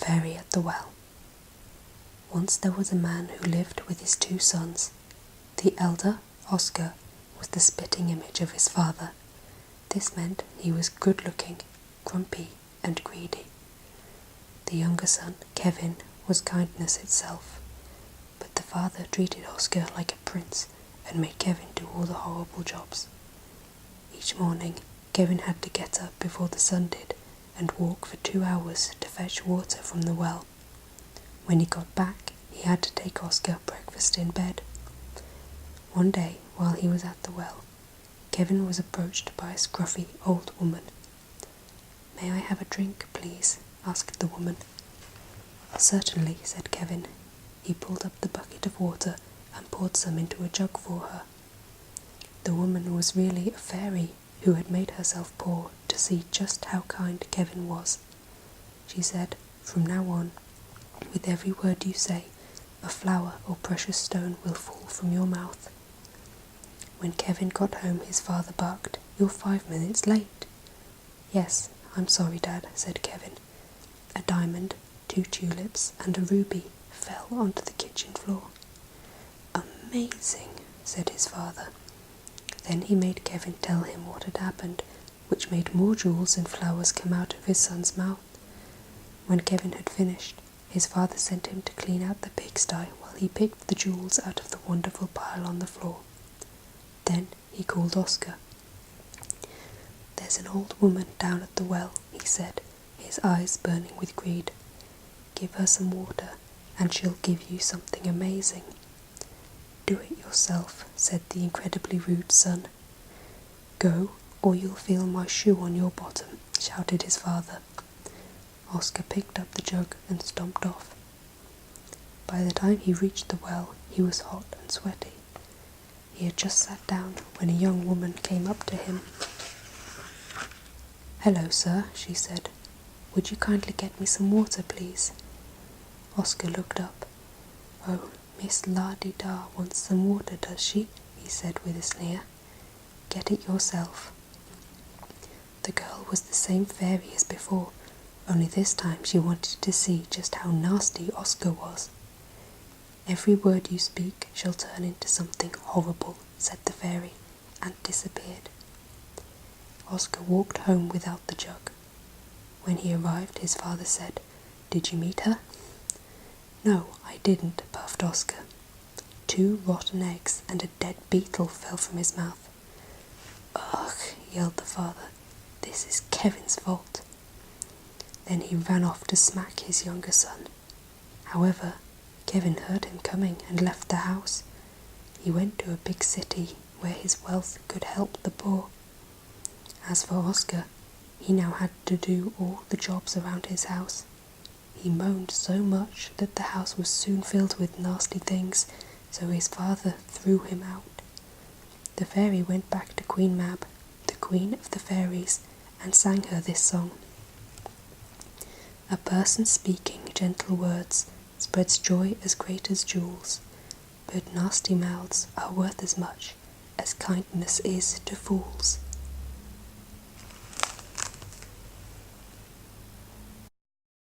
Fairy at the Well. Once there was a man who lived with his 2 sons. The elder, Oscar, was the spitting image of his father. This meant he was good-looking, grumpy, and greedy. The younger son, Kevin, was kindness itself, but the father treated Oscar like a prince and made Kevin do all the horrible jobs. Each morning, Kevin had to get up before the sun did and walk for 2 hours to fetch water from the well. When he got back, he had to take Oscar breakfast in bed. One day, while he was at the well, Kevin was approached by a scruffy old woman. "May I have a drink, please?" asked the woman. "Certainly," said Kevin. He pulled up the bucket of water and poured some into a jug for her. The woman was really a fairy who had made herself poor to see just how kind Kevin was. She said, "From now on, with every word you say, a flower or precious stone will fall from your mouth." When Kevin got home, his father barked, "You're 5 minutes late." "Yes, I'm sorry, Dad," said Kevin. A diamond, 2 tulips, and a ruby fell onto the kitchen floor. "Amazing," said his father. Then he made Kevin tell him what had happened, which made more jewels and flowers come out of his son's mouth. When Kevin had finished, his father sent him to clean out the pigsty while he picked the jewels out of the wonderful pile on the floor. Then he called Oscar. "There's an old woman down at the well," he said, his eyes burning with greed. "Give her some water, and she'll give you something amazing." "Do it yourself," said the incredibly rude son. "Go, or you'll feel my shoe on your bottom," shouted his father. Oscar picked up the jug and stomped off. By the time he reached the well, he was hot and sweaty. He had just sat down when a young woman came up to him. "Hello, sir," she said. "Would you kindly get me some water, please?" Oscar looked up. "Oh, Miss La-di-da wants some water, does she?" he said with a sneer. "Get it yourself." The girl was the same fairy as before, only this time she wanted to see just how nasty Oscar was. "Every word you speak shall turn into something horrible," said the fairy, and disappeared. Oscar walked home without the jug. When he arrived, his father said, "Did you meet her?" "No, I didn't," puffed Oscar. 2 rotten eggs and a dead beetle fell from his mouth. "Ugh," yelled the father, "this is Kevin's fault." Then he ran off to smack his younger son. However, Kevin heard him coming and left the house. He went to a big city where his wealth could help the poor. As for Oscar, he now had to do all the jobs around his house. He moaned so much that the house was soon filled with nasty things, so his father threw him out. The fairy went back to Queen Mab, the queen of the fairies, and sang her this song. "A person speaking gentle words spreads joy as great as jewels, but nasty mouths are worth as much as kindness is to fools."